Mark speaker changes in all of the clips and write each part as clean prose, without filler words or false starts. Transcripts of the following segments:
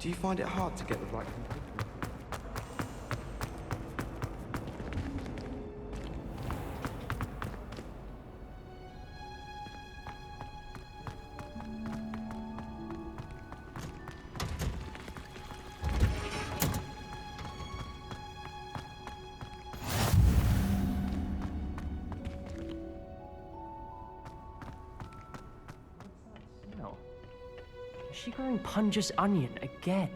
Speaker 1: Do you find it hard to get the right...
Speaker 2: Is she growing Punja's onion again?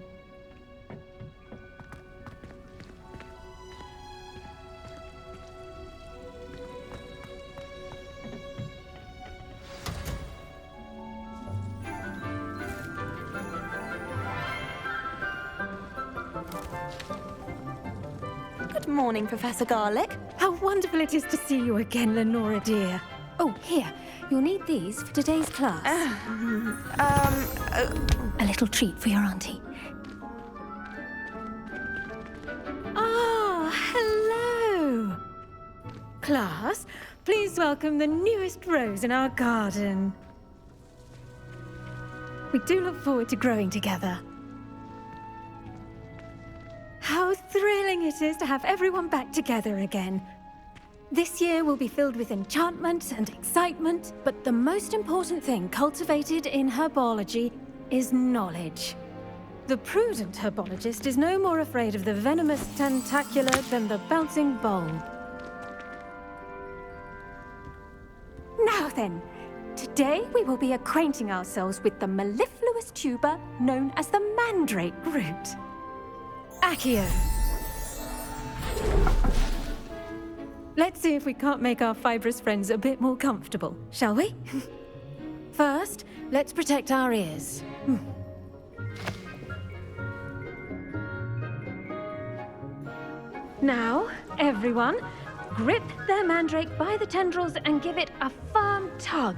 Speaker 3: Good morning, Professor Garlick.
Speaker 4: How wonderful it is to see you again, Lenora dear. Oh, here. You'll need these for today's class. A little treat for your auntie. Ah, hello. Class, please welcome the newest rose in our garden. We do look forward to growing together. How thrilling it is to have everyone back together again. This year will be filled with enchantment and excitement, but the most important thing cultivated in herbology is knowledge. The prudent herbologist is no more afraid of the venomous tentacula than the bouncing bulb. Now then, today we will be acquainting ourselves with the mellifluous tuber known as the mandrake root. Accio. Let's see if we can't make our fibrous friends a bit more comfortable, shall we? First, let's protect our ears. Now, everyone, grip their mandrake by the tendrils and give it a firm tug.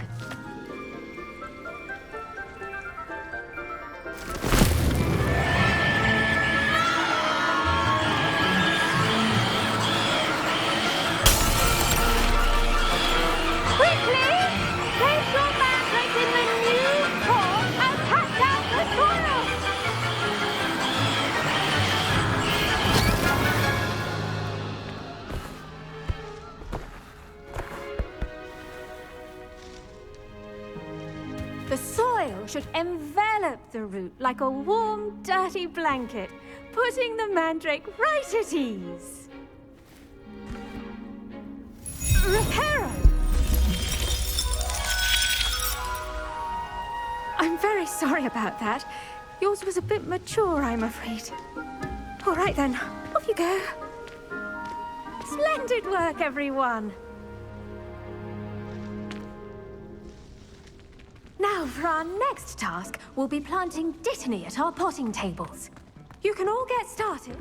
Speaker 4: The soil should envelop the root like a warm, dirty blanket, putting the mandrake right at ease. Reparo! I'm very sorry about that. Yours was a bit mature, I'm afraid. All right then, off you go. Splendid work, everyone. Now, for our next task, we'll be planting dittany at our potting tables. You can all get started.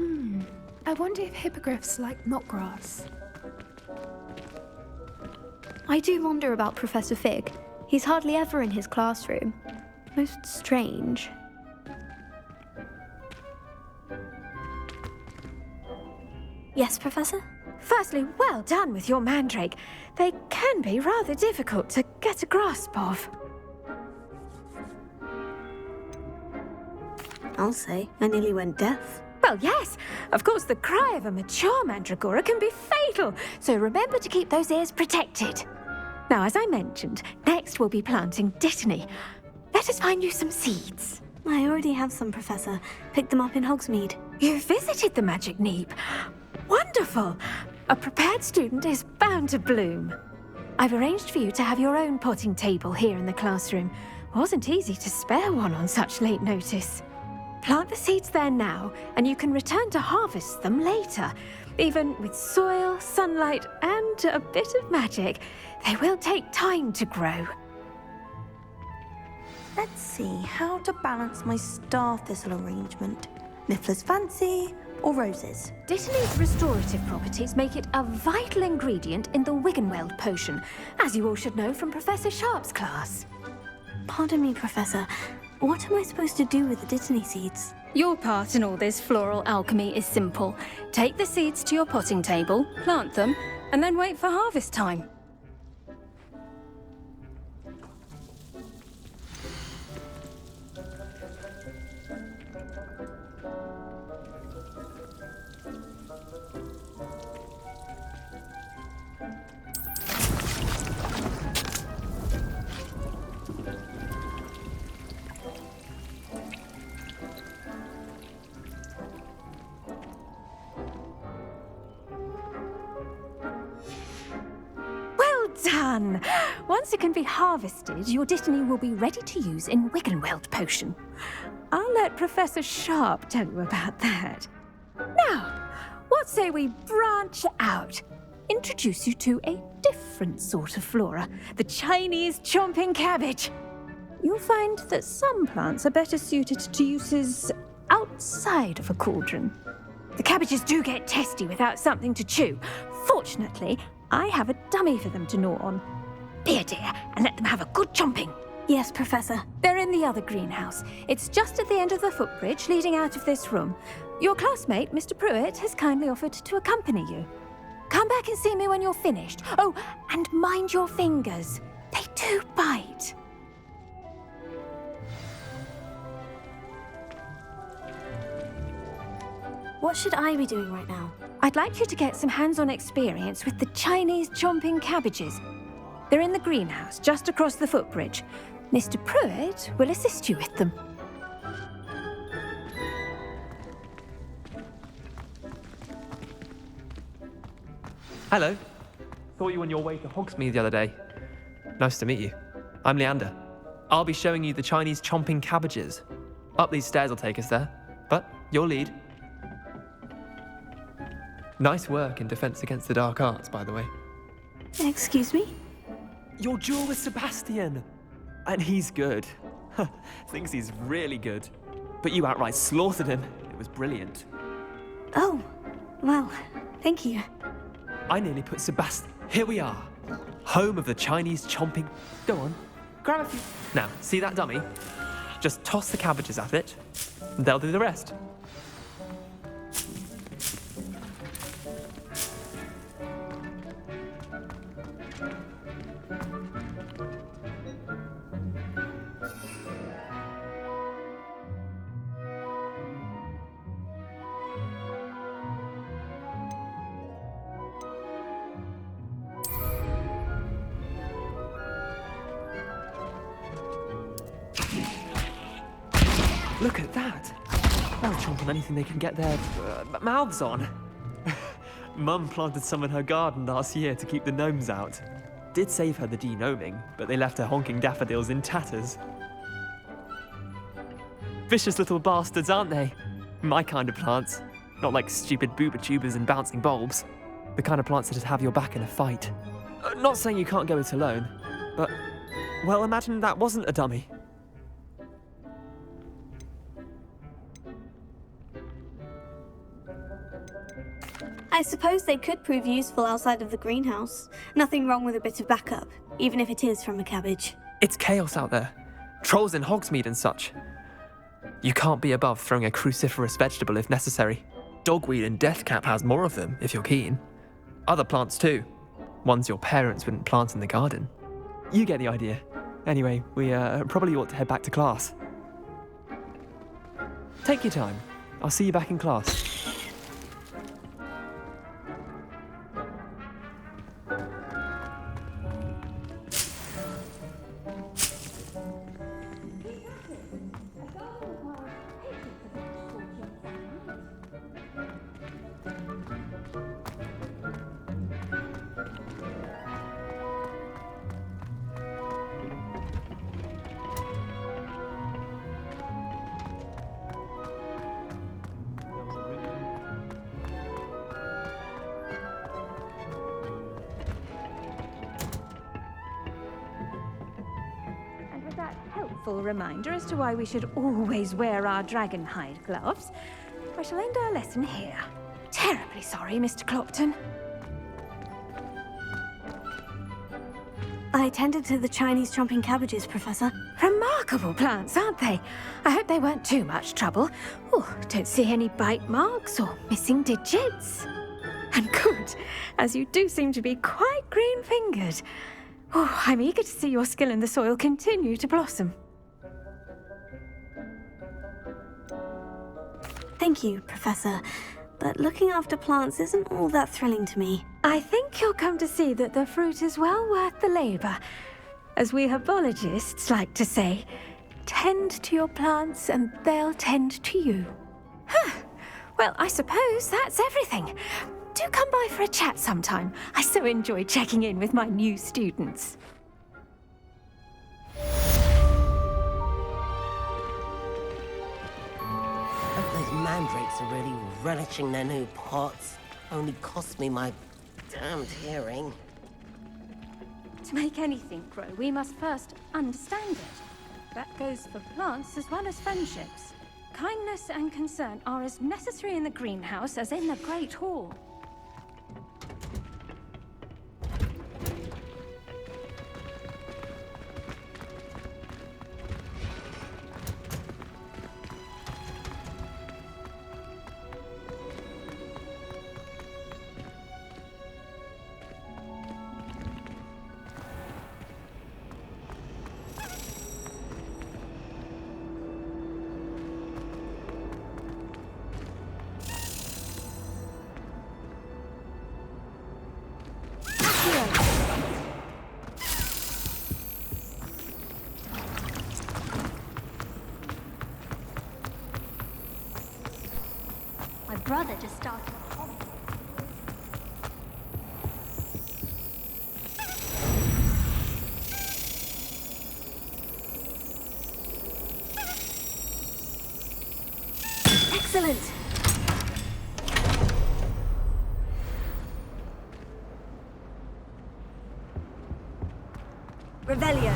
Speaker 5: I wonder if hippogriffs like knotgrass.
Speaker 3: I do wonder about Professor Fig. He's hardly ever in his classroom. Most strange. Yes, Professor?
Speaker 4: Firstly, well done with your mandrake. They can be rather difficult to get a grasp of.
Speaker 3: I'll say, I nearly went deaf.
Speaker 4: Well, yes. Of course, the cry of a mature mandragora can be fatal, so remember to keep those ears protected. Now, as I mentioned, next we'll be planting dittany. Let us find you some seeds.
Speaker 3: I already have some, Professor. Picked them up in Hogsmeade.
Speaker 4: You visited the Magic Neep. Wonderful! A prepared student is bound to bloom. I've arranged for you to have your own potting table here in the classroom. Wasn't easy to spare one on such late notice. Plant the seeds there now, and you can return to harvest them later. Even with soil, sunlight, and a bit of magic, they will take time to grow.
Speaker 3: Let's see how to balance my star thistle arrangement. Miffler's Fancy or roses?
Speaker 4: Dittany's restorative properties make it a vital ingredient in the Wiggenweld potion, as you all should know from Professor Sharp's class.
Speaker 3: Pardon me, Professor. What am I supposed to do with the dittany seeds?
Speaker 4: Your part in all this floral alchemy is simple. Take the seeds to your potting table, plant them, and then wait for harvest time. fun. Once it can be harvested, your Dittany will be ready to use in Wiggenweld potion. I'll let Professor Sharp tell you about that. Now, what say we branch out? Introduce you to a different sort of flora, the Chinese chomping cabbage. You'll find that some plants are better suited to uses outside of a cauldron. The cabbages do get testy without something to chew. Fortunately, I have a dummy for them to gnaw on. Be a dear and let them have a good chomping.
Speaker 3: Yes, Professor.
Speaker 4: They're in the other greenhouse. It's just at the end of the footbridge leading out of this room. Your classmate, Mr. Pruitt, has kindly offered to accompany you. Come back and see me when you're finished. Oh, and mind your fingers. They do bite.
Speaker 3: What should I be doing right now?
Speaker 4: I'd like you to get some hands-on experience with the Chinese chomping cabbages. They're in the greenhouse, just across the footbridge. Mr. Pruitt will assist you with them.
Speaker 1: Hello. Thought you were on your way to Hogsmeade the other day. Nice to meet you. I'm Leander. I'll be showing you the Chinese chomping cabbages. Up these stairs will take us there, but you'll lead. Nice work in Defense Against the Dark Arts, by the way.
Speaker 3: Excuse me?
Speaker 1: Your duel with Sebastian! And he's good. Thinks he's really good. But you outright slaughtered him. It was brilliant.
Speaker 3: Oh, well, thank you.
Speaker 1: I nearly put Sebastian... Here we are. Home of the Chinese chomping... Go on, grab a few... Now, see that dummy? Just toss the cabbages at it, and they'll do the rest. Look at that! They'll chomp on anything they can get their mouths on. Mum planted some in her garden last year to keep the gnomes out. Did save her the de-gnoming, but they left her honking daffodils in tatters. Vicious little bastards, aren't they? My kind of plants. Not like stupid booba tubers and bouncing bulbs. The kind of plants that just have your back in a fight. Not saying you can't go it alone, but... Well, imagine that wasn't a dummy.
Speaker 3: I suppose they could prove useful outside of the greenhouse. Nothing wrong with a bit of backup, even if it is from a cabbage.
Speaker 1: It's chaos out there. Trolls in Hogsmeade and such. You can't be above throwing a cruciferous vegetable if necessary. Dogweed and deathcap has more of them, if you're keen. Other plants too. Ones your parents wouldn't plant in the garden. You get the idea. Anyway, we probably ought to head back to class. Take your time. I'll see you back in class.
Speaker 4: Helpful reminder as to why we should always wear our dragon hide gloves. I shall end our lesson here. Terribly sorry, Mr. Clopton.
Speaker 3: I attended to the Chinese chomping cabbages, Professor.
Speaker 4: Remarkable plants, aren't they? I hope they weren't too much trouble. Oh, don't see any bite marks or missing digits. And good, as you do seem to be quite green-fingered. Oh, I'm eager to see your skill in the soil continue to blossom.
Speaker 3: Thank you, Professor. But looking after plants isn't all that thrilling to me.
Speaker 4: I think you'll come to see that the fruit is well worth the labour. As we herbologists like to say, tend to your plants and they'll tend to you. Huh. Well, I suppose that's everything. Do do come by for a chat sometime. I so enjoy checking in with my new students.
Speaker 6: Hope those mandrakes are really relishing their new pots. Only cost me my damned hearing.
Speaker 7: To make anything grow, we must first understand it. That goes for plants as well as friendships. Kindness and concern are as necessary in the greenhouse as in the Great Hall.
Speaker 8: My brother just started a hobby.
Speaker 4: Excellent! Revelio.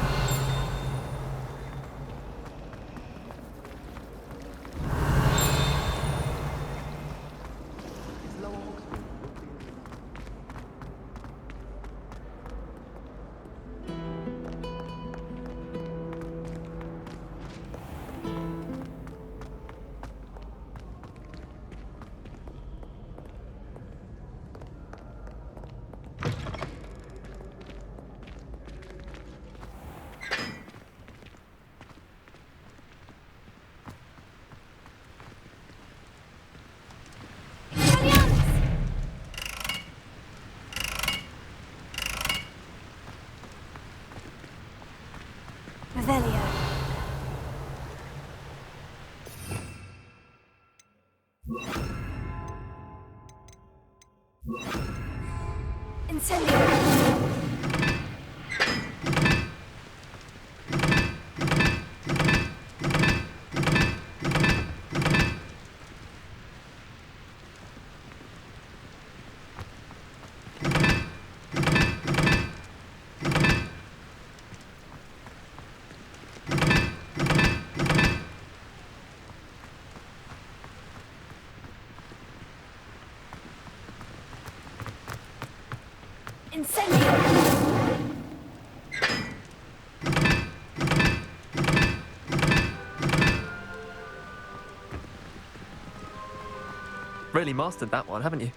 Speaker 4: Revelio. Incendio. Incendio.
Speaker 1: Really mastered that one, haven't you?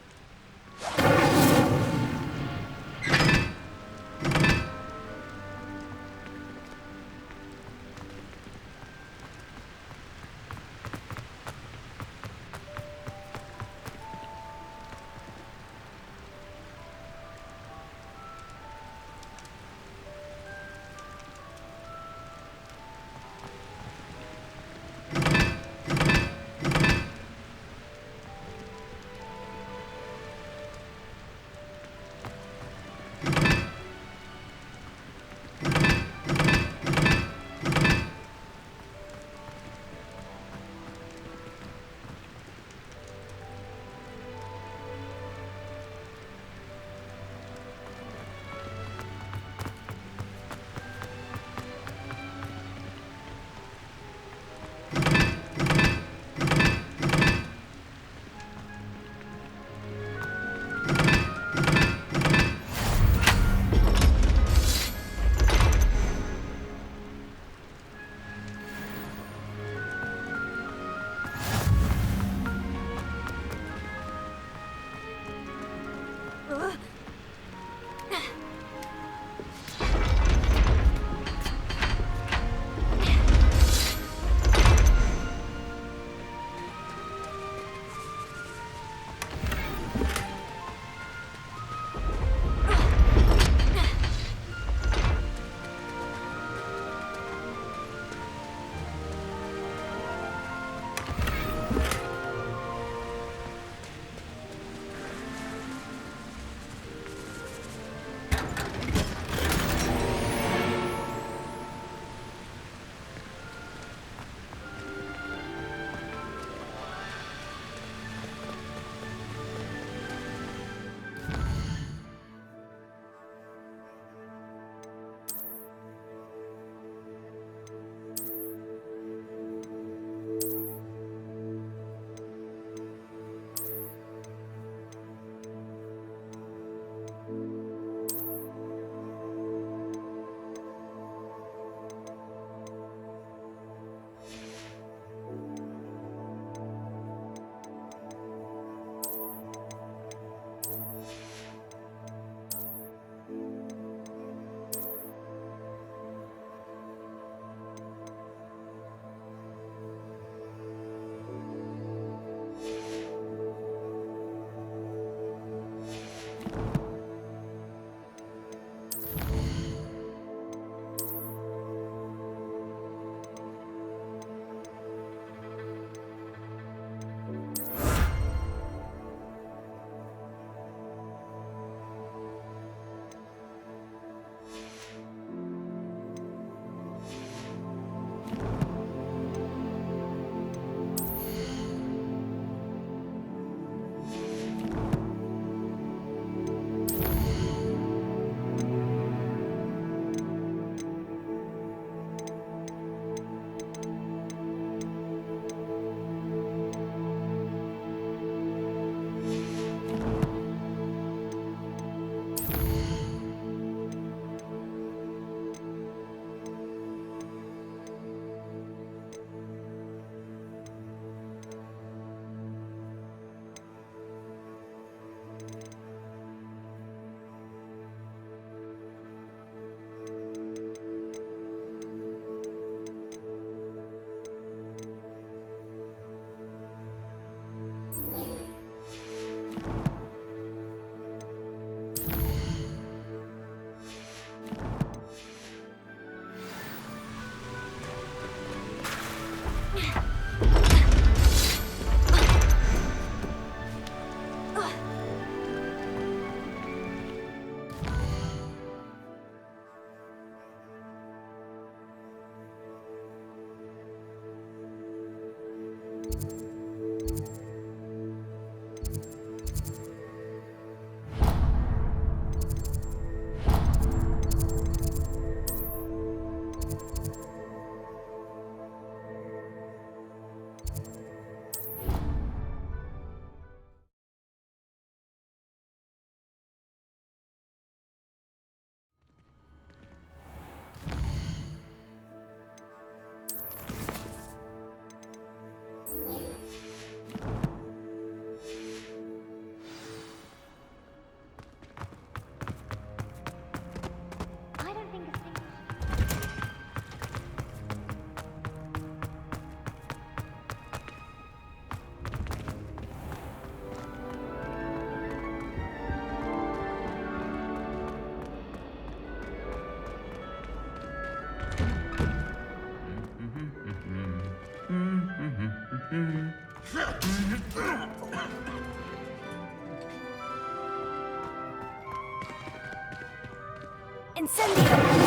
Speaker 3: Incendio!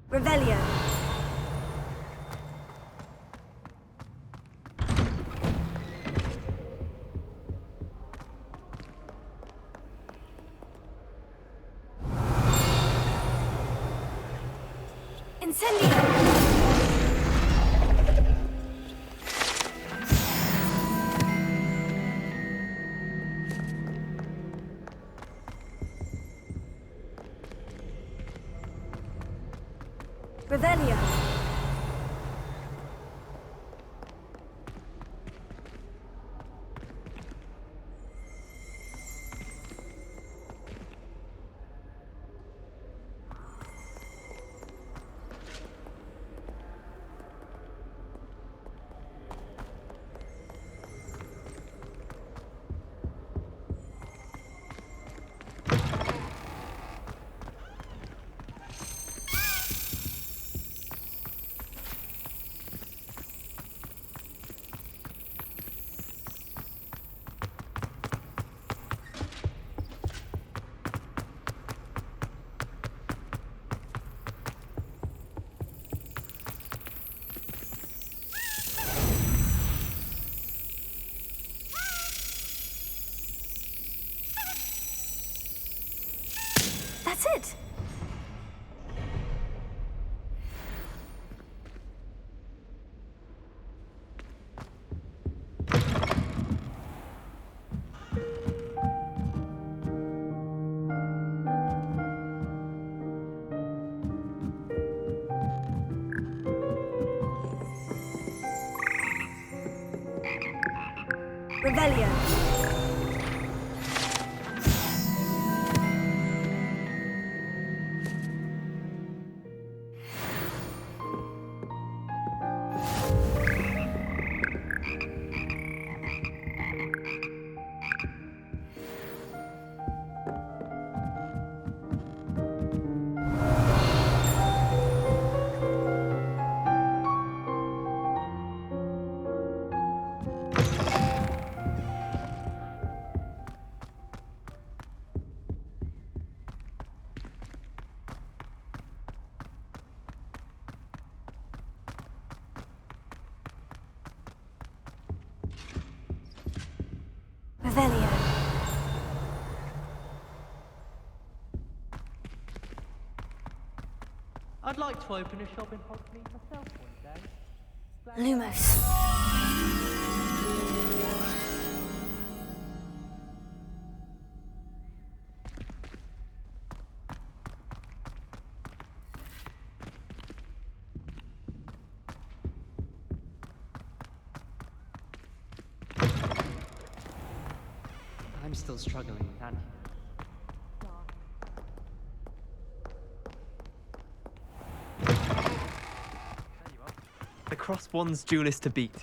Speaker 3: Revelio. Incendio! Revelio. That's it. Revelio. Revelio.
Speaker 2: I'd like to open a shop in Hogsmeade myself one day.
Speaker 3: Lumos.
Speaker 2: I'm still struggling with antidote.
Speaker 1: The cross one's duelist to beat.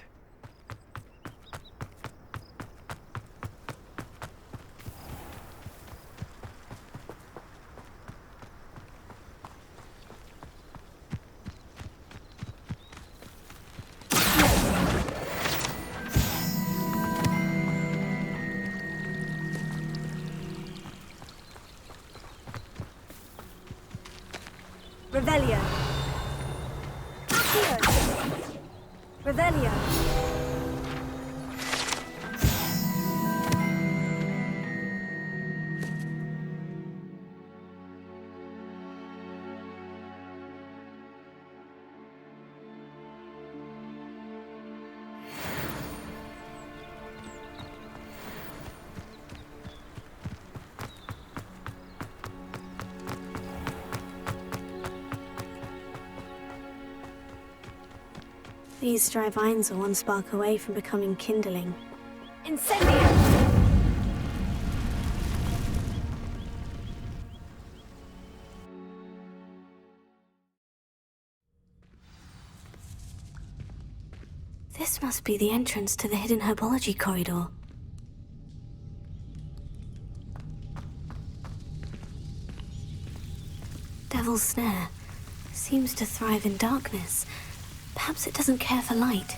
Speaker 3: Revelio. Accio. Revelio. These dry vines are one spark away from becoming kindling. Incendio! This must be the entrance to the hidden herbology corridor. Devil's Snare. seems to thrive in darkness. Perhaps it doesn't care for light.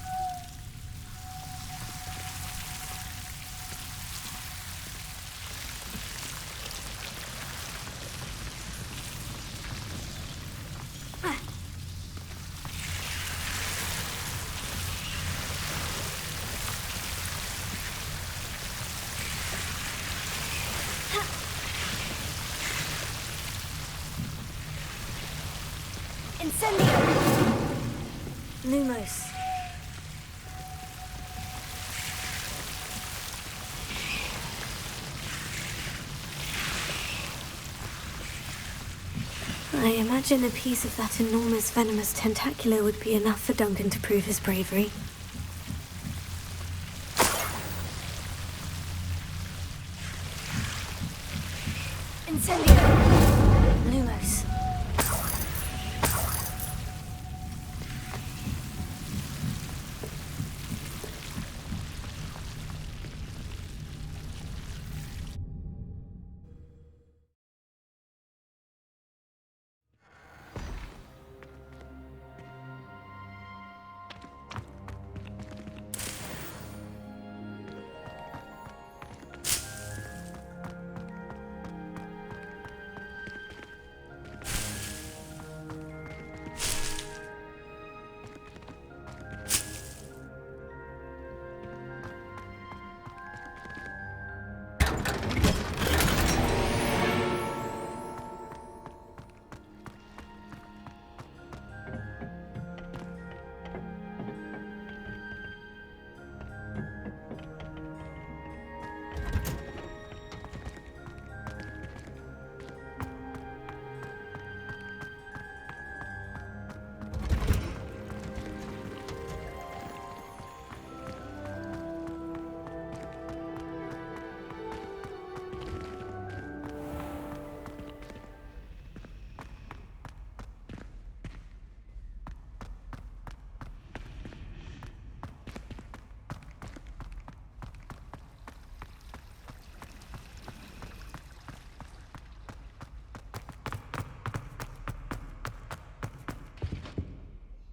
Speaker 3: Incendio! Lumos. I imagine a piece of that enormous venomous tentacular would be enough for Duncan to prove his bravery. Incendio! Lumos.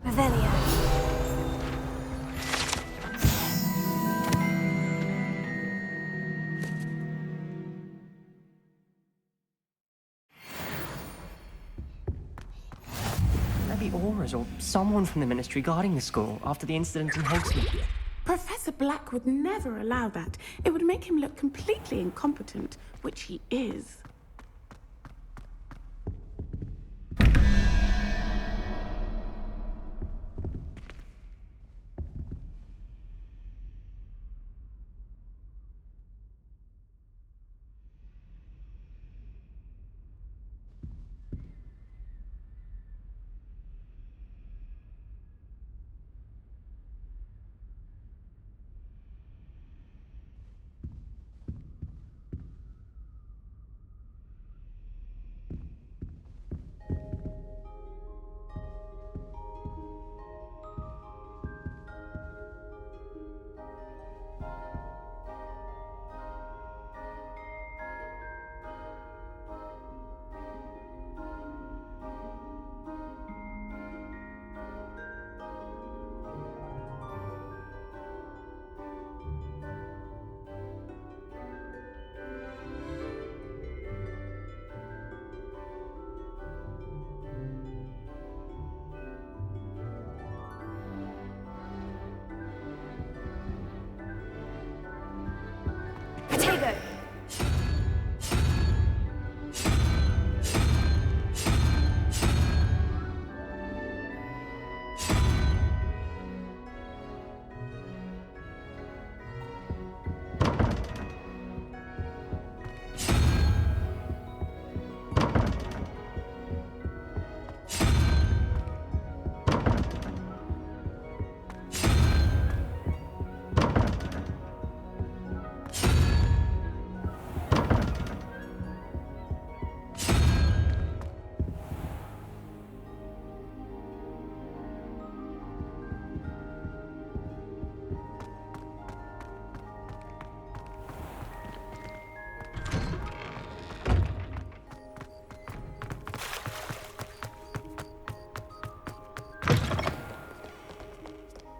Speaker 3: Revelia.
Speaker 9: Maybe Aura's or someone from the Ministry guarding the school after the incident in Hogsmeade.
Speaker 10: Professor Black would never allow that. It would make him look completely incompetent, which he is.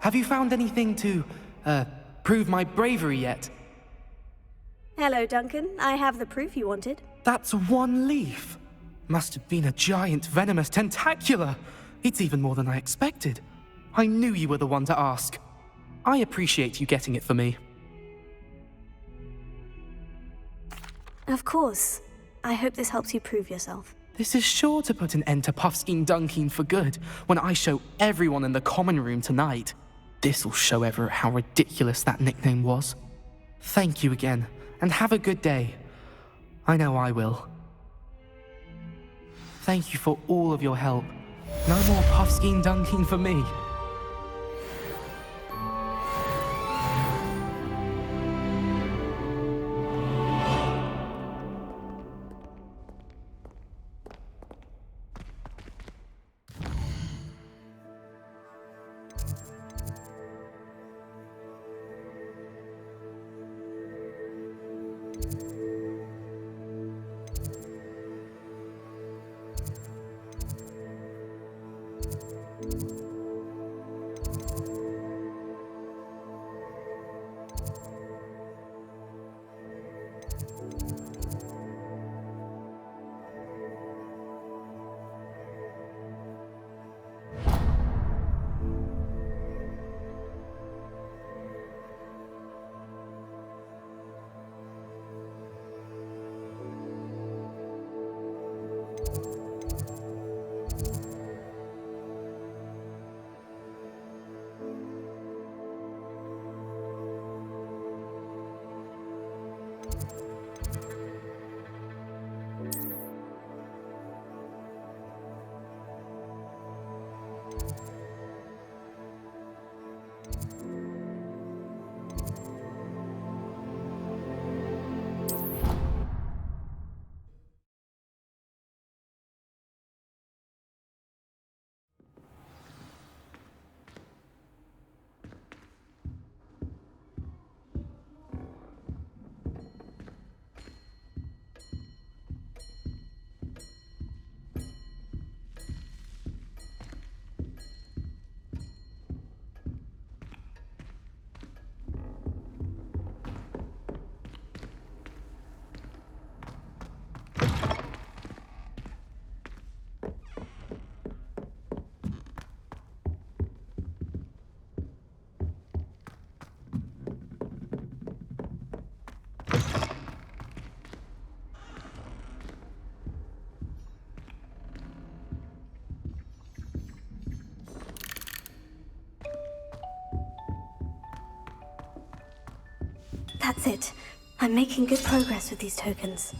Speaker 11: Have you found anything to, prove my bravery yet?
Speaker 3: Hello, Duncan. I have the proof you wanted.
Speaker 11: That's one leaf. Must have been a giant venomous tentacula. It's even more than I expected. I knew you were the one to ask. I appreciate you getting it for me.
Speaker 3: Of course. I hope this helps you prove yourself.
Speaker 11: This is sure to put an end to Puffskein Dunkeen for good when I show everyone in the common room tonight. This'll show Everett how ridiculous that nickname was. Thank you again, and have a good day. I know I will. Thank you for all of your help. No more Puffskein Dunkeen for me.
Speaker 3: That's it. I'm making good progress with these tokens.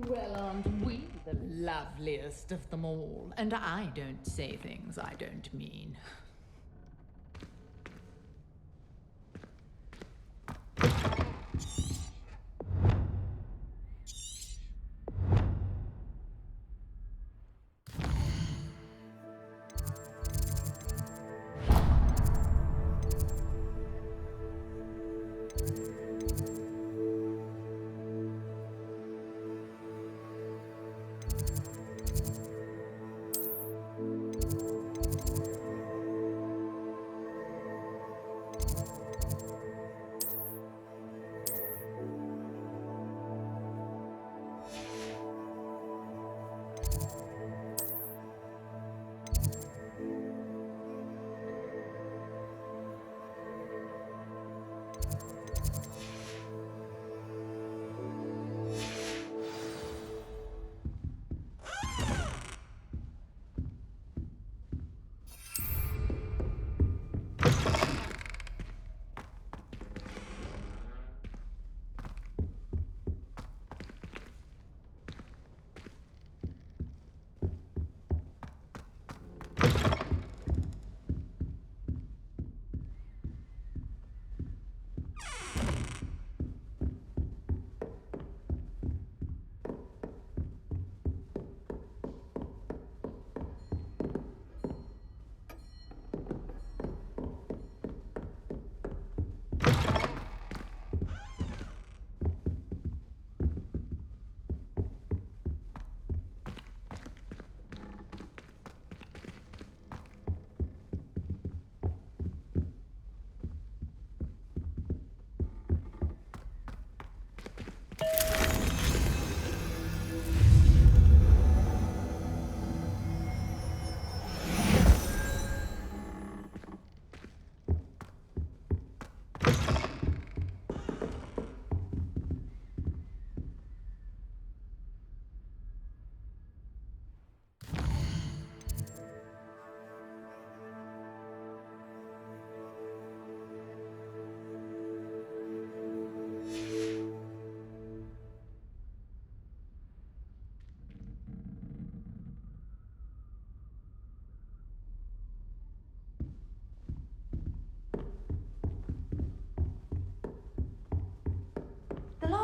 Speaker 12: Well, aren't we the loveliest of them all? And I don't say things I don't mean.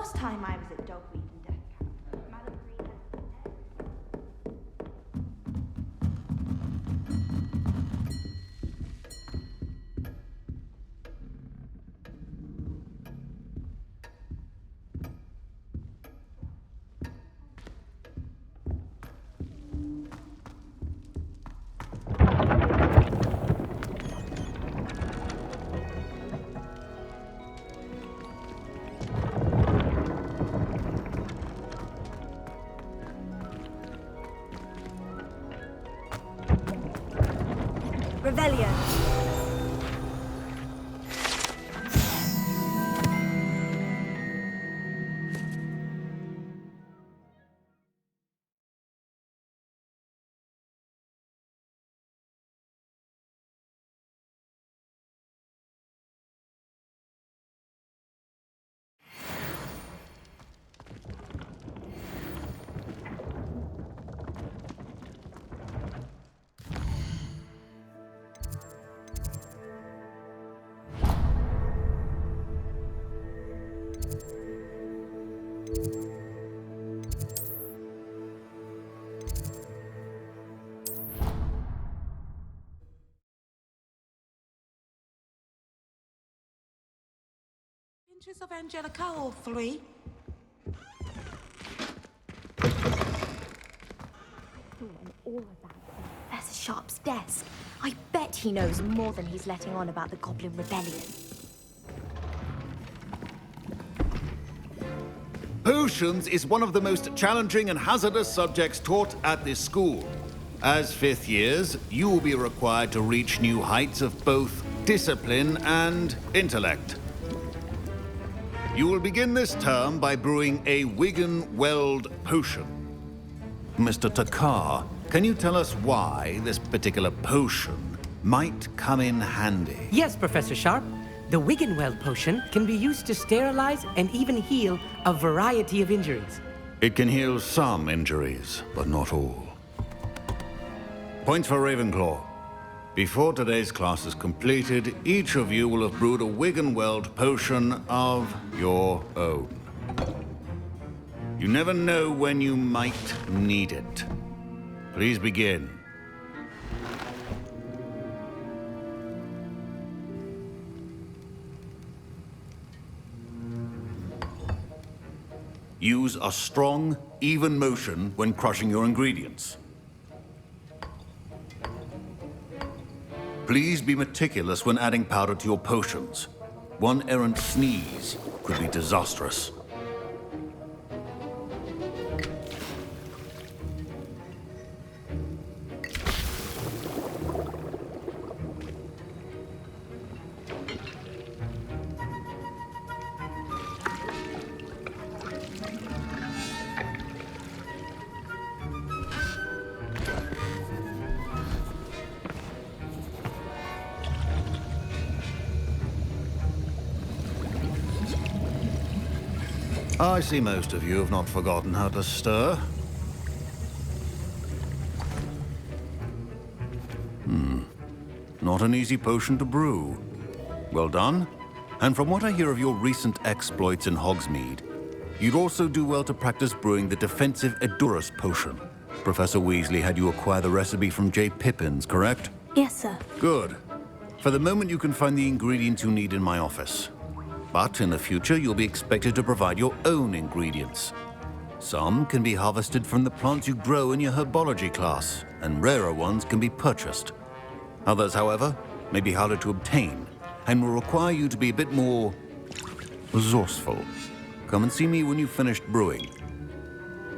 Speaker 13: last time I was at Dogweed and Death Camp, Madam Green
Speaker 3: Revelio.
Speaker 10: Pinches of Angelica, all three.
Speaker 14: All about Professor Sharp's desk. I bet he knows more than he's letting on about the Goblin Rebellion.
Speaker 15: Potions is one of the most challenging and hazardous subjects taught at this school. As fifth years, you will be required to reach new heights of both discipline and intellect. You will begin this term by brewing a Wiggenweld potion. Mr. Takar, can you tell us why this particular potion might come in handy?
Speaker 16: Yes, Professor Sharp. The Wiggenweld potion can be used to sterilize and even heal a variety of injuries.
Speaker 15: It can heal some injuries, but not all. Points for Ravenclaw. Before today's class is completed, each of you will have brewed a Wiggenweld potion of your own. You never know when you might need it. Please begin. Use a strong, even motion when crushing your ingredients. Please be meticulous when adding powder to your potions. One errant sneeze could be disastrous. I see most of you have not forgotten how to stir. Not an easy potion to brew. Well done. And from what I hear of your recent exploits in Hogsmeade, you'd also do well to practice brewing the defensive Edurus potion. Professor Weasley had you acquire the recipe from J. Pippins, correct?
Speaker 3: Yes, sir.
Speaker 15: Good. For the moment, you can find the ingredients you need in my office. But in the future, you'll be expected to provide your own ingredients. Some can be harvested from the plants you grow in your herbology class, and rarer ones can be purchased. Others, however, may be harder to obtain, and will require you to be a bit more resourceful. Come and see me when you've finished brewing,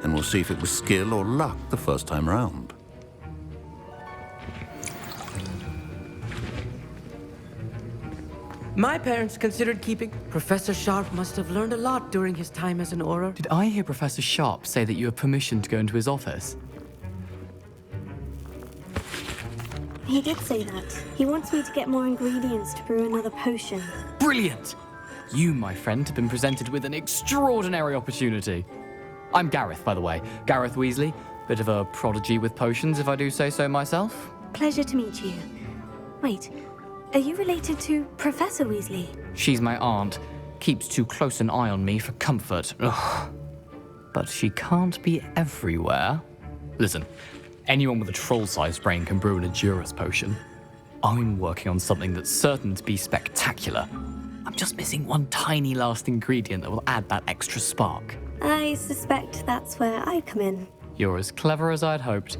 Speaker 15: and we'll see if it was skill or luck the first time round.
Speaker 16: My parents considered keeping... Professor Sharp must have learned a lot during his time as an Auror.
Speaker 17: Did I hear Professor Sharp say that you have permission to go into his office?
Speaker 3: He did say that. He wants me to get more ingredients to brew another potion.
Speaker 17: Brilliant! You, my friend, have been presented with an extraordinary opportunity. I'm Gareth, by the way. Gareth Weasley. Bit of a prodigy with potions, if I do say so myself.
Speaker 3: Pleasure to meet you. Wait, are you related to Professor Weasley?
Speaker 17: She's my aunt. keeps too close an eye on me for comfort. Ugh. But she can't be everywhere. Listen, anyone with a troll-sized brain can brew an Endurance potion. I'm working on something that's certain to be spectacular. I'm just missing one tiny last ingredient that will add that extra spark.
Speaker 3: I suspect that's where I come in.
Speaker 17: You're as clever as I'd hoped.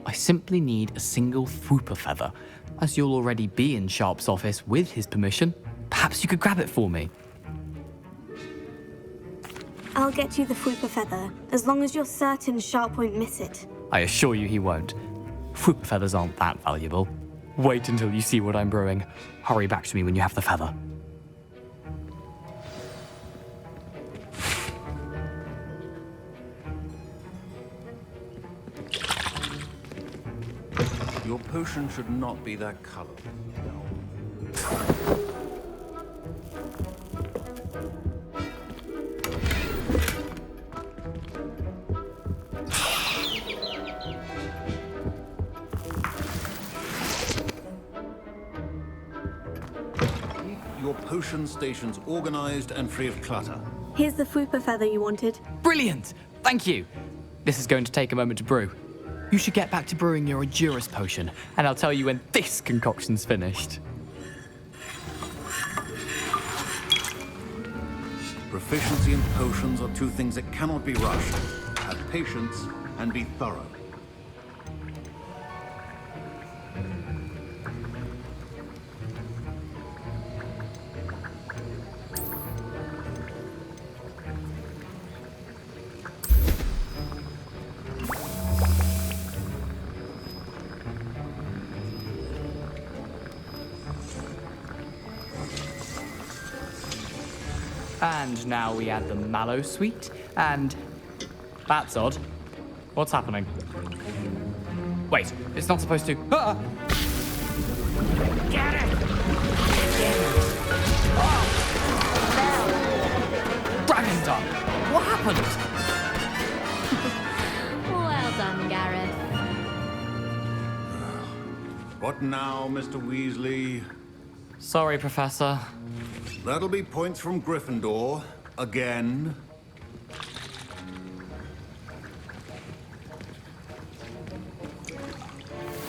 Speaker 17: I simply need a single Fwooper feather. As you'll already be in Sharp's office with his permission, perhaps you could grab it for me.
Speaker 3: I'll get you the Fwooper feather, as long as you're certain Sharp won't miss it.
Speaker 17: I assure you he won't. Fwooper feathers aren't that valuable. Wait until you see what I'm brewing. Hurry back to me when you have the feather.
Speaker 15: Your potion should not be that color. Your potion station's organized and free of clutter.
Speaker 3: Here's the Fwooper feather you wanted.
Speaker 17: Brilliant! Thank you! This is going to take a moment to brew. You should get back to brewing your Endurance potion, and I'll tell you when this concoction's finished.
Speaker 15: Proficiency in potions are two things that cannot be rushed. Have patience and be thorough.
Speaker 17: And now we add the mallow sweet, and... That's odd. What's happening? Wait, it's not supposed to... Ah!
Speaker 6: Get it!
Speaker 17: Dragon's done! What happened?
Speaker 14: Well done, Gareth.
Speaker 15: What now, Mr. Weasley?
Speaker 17: Sorry, Professor.
Speaker 15: That'll be points from Gryffindor. Again.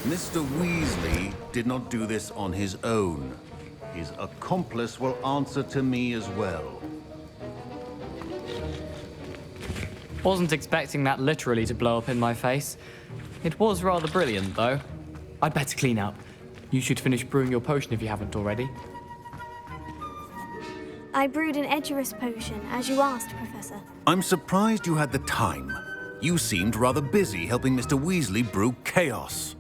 Speaker 15: Mr. Weasley did not do this on his own. His accomplice will answer to me as well.
Speaker 17: Wasn't expecting that literally to blow up in my face. It was rather brilliant, though. I'd better clean up. You should finish brewing your potion if you haven't already.
Speaker 3: I brewed an Edurus potion, as you asked, Professor.
Speaker 15: I'm surprised you had the time. You seemed rather busy helping Mr. Weasley brew chaos.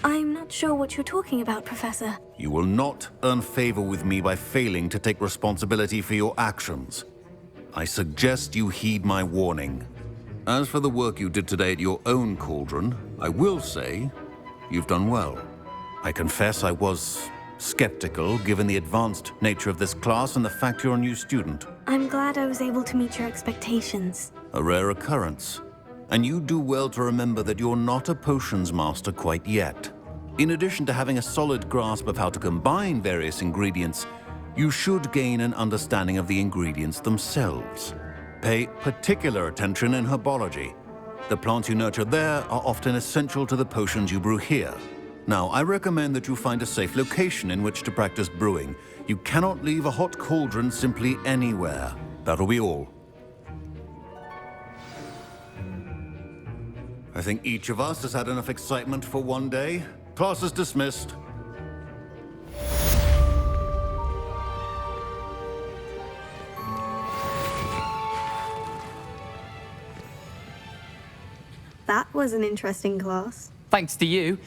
Speaker 3: I'm not sure what you're talking about, Professor.
Speaker 15: You will not earn favor with me by failing to take responsibility for your actions. I suggest you heed my warning. As for the work you did today at your own cauldron, I will say you've done well. I confess I was skeptical, given the advanced nature of this class and the fact you're a new student.
Speaker 3: I'm glad I was able to meet your expectations.
Speaker 15: A rare occurrence. And you do well to remember that you're not a potions master quite yet. In addition to having a solid grasp of how to combine various ingredients, you should gain an understanding of the ingredients themselves. Pay particular attention in herbology. The plants you nurture there are often essential to the potions you brew here. Now, I recommend that you find a safe location in which to practice brewing. You cannot leave a hot cauldron simply anywhere. That'll be all. I think each of us has had enough excitement for one day. Class is dismissed.
Speaker 3: That was an interesting class.
Speaker 17: Thanks to you.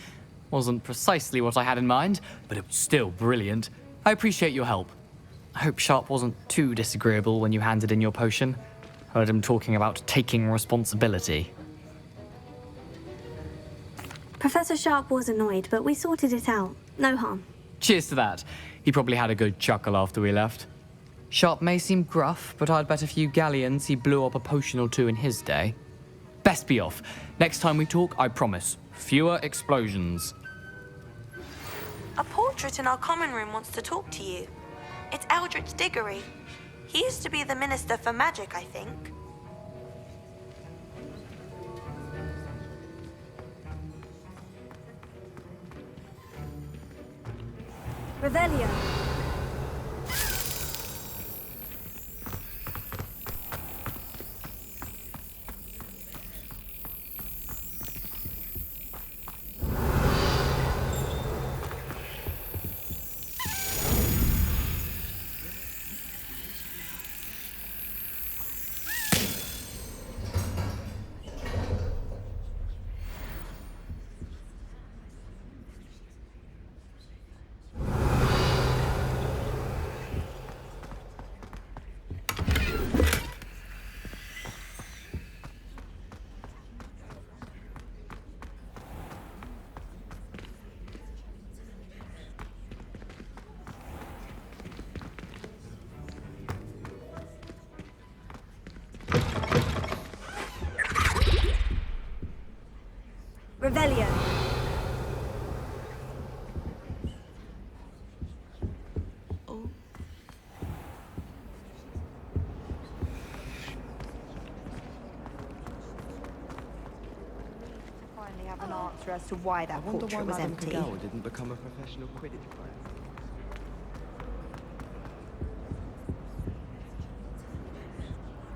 Speaker 17: Wasn't precisely what I had in mind, but it was still brilliant. I appreciate your help. I hope Sharp wasn't too disagreeable when you handed in your potion. Heard him talking about taking responsibility.
Speaker 3: Professor Sharp was annoyed, but we sorted it out. No harm.
Speaker 17: Cheers to that. He probably had a good chuckle after we left. Sharp may seem gruff, but I'd bet a few galleons he blew up a potion or two in his day. Best be off. Next time we talk, I promise, fewer explosions.
Speaker 13: A poor
Speaker 18: portrait in our common room wants to talk to you. It's Eldritch Diggory. He used to be the Minister for Magic, I think.
Speaker 3: Revelio. Revelio.
Speaker 13: Finally have an answer as to why that portrait was empty.
Speaker 19: Kagawa didn't become a professional Quidditch player.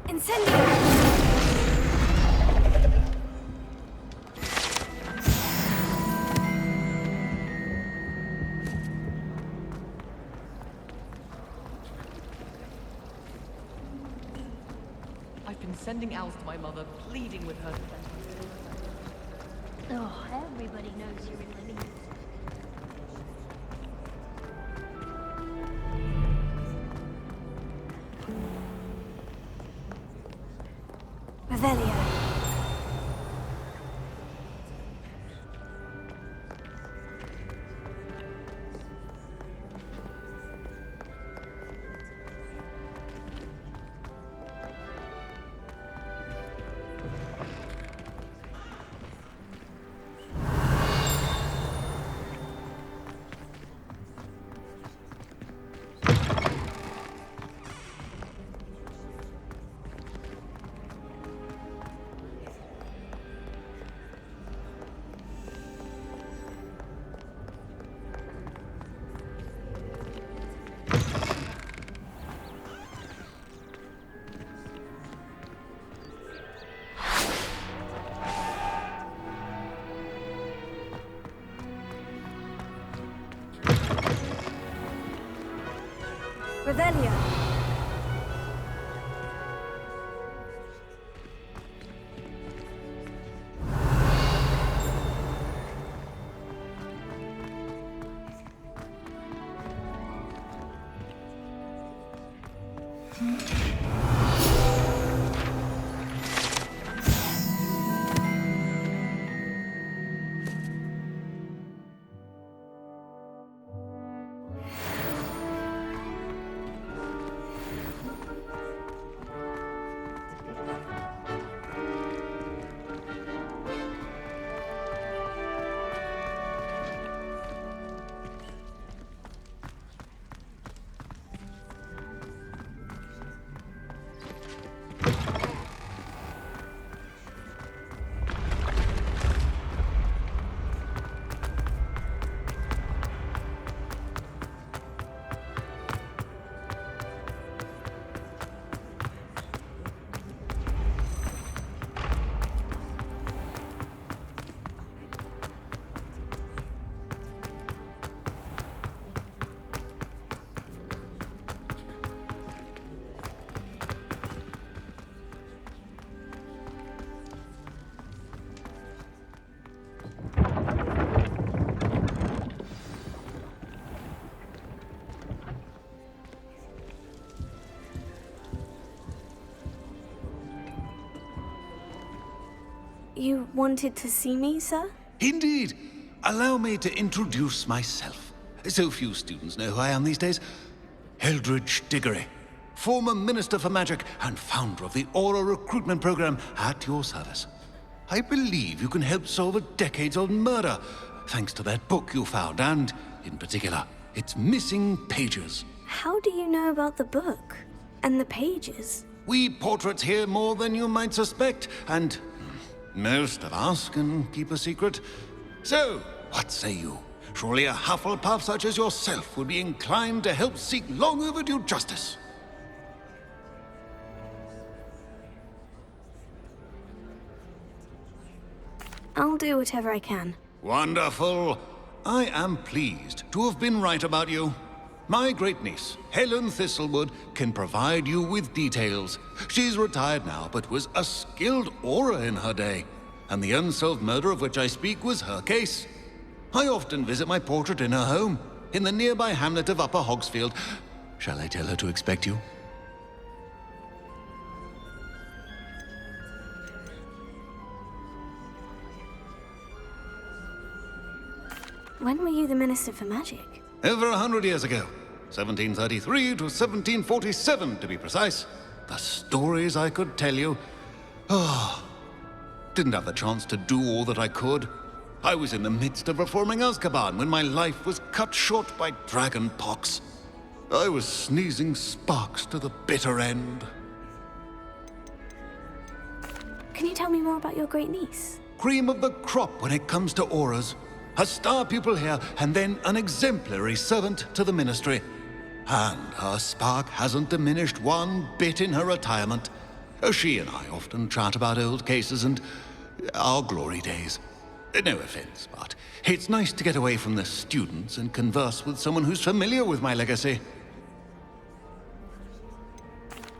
Speaker 3: Incendio!
Speaker 2: I've been sending owls to my mother, pleading with her.
Speaker 8: Oh, everybody knows you're in the lead.
Speaker 3: Revelio. Revelio. You wanted to see me, sir?
Speaker 15: Indeed. Allow me to introduce myself. So few students know who I am these days. Eldritch Diggory, former Minister for Magic and founder of the Aura recruitment program at your service. I believe you can help solve a decades-old murder, thanks to that book you found and in particular. It's missing pages.
Speaker 3: How do you know about the book? And the pages?
Speaker 15: We portraits hear more than you might suspect, and most of us can keep a secret. So, what say you? Surely a Hufflepuff such as yourself would be inclined to help seek long overdue justice.
Speaker 3: I'll do whatever I can.
Speaker 15: Wonderful. I am pleased to have been right about you. My great-niece, Helen Thistlewood, can provide you with details. She's retired now, but was a skilled aura in her day. And the unsolved murder of which I speak was her case. I often visit my portrait in her home, in the nearby hamlet of Upper Hogsfield. Shall I tell her to expect you?
Speaker 3: When were you the Minister for Magic?
Speaker 15: Over 100 years ago. 1733 to 1747, to be precise. The stories I could tell you. Didn't have the chance to do all that I could. I was in the midst of reforming Azkaban when my life was cut short by dragon pox. I was sneezing sparks to the bitter end.
Speaker 3: Can you tell me more about your great niece?
Speaker 15: Cream of the crop when it comes to auras. A star pupil here, and then an exemplary servant to the ministry. And her spark hasn't diminished one bit in her retirement. She and I often chat about old cases and our glory days. No offense, but it's nice to get away from the students and converse with someone who's familiar with my legacy.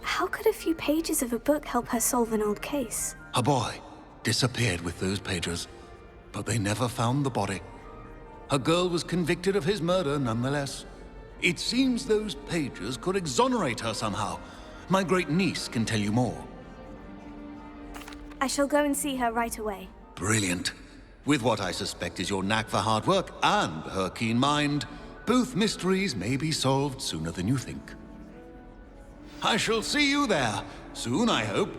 Speaker 3: How could a few pages of a book help her solve an old case?
Speaker 15: A boy disappeared with those pages, but they never found the body. A girl was convicted of his murder nonetheless. It seems those pages could exonerate her somehow. My great-niece can tell you more.
Speaker 3: I shall go and see her right away.
Speaker 15: Brilliant. With what I suspect is your knack for hard work and her keen mind, both mysteries may be solved sooner than you think. I shall see you there, soon I hope.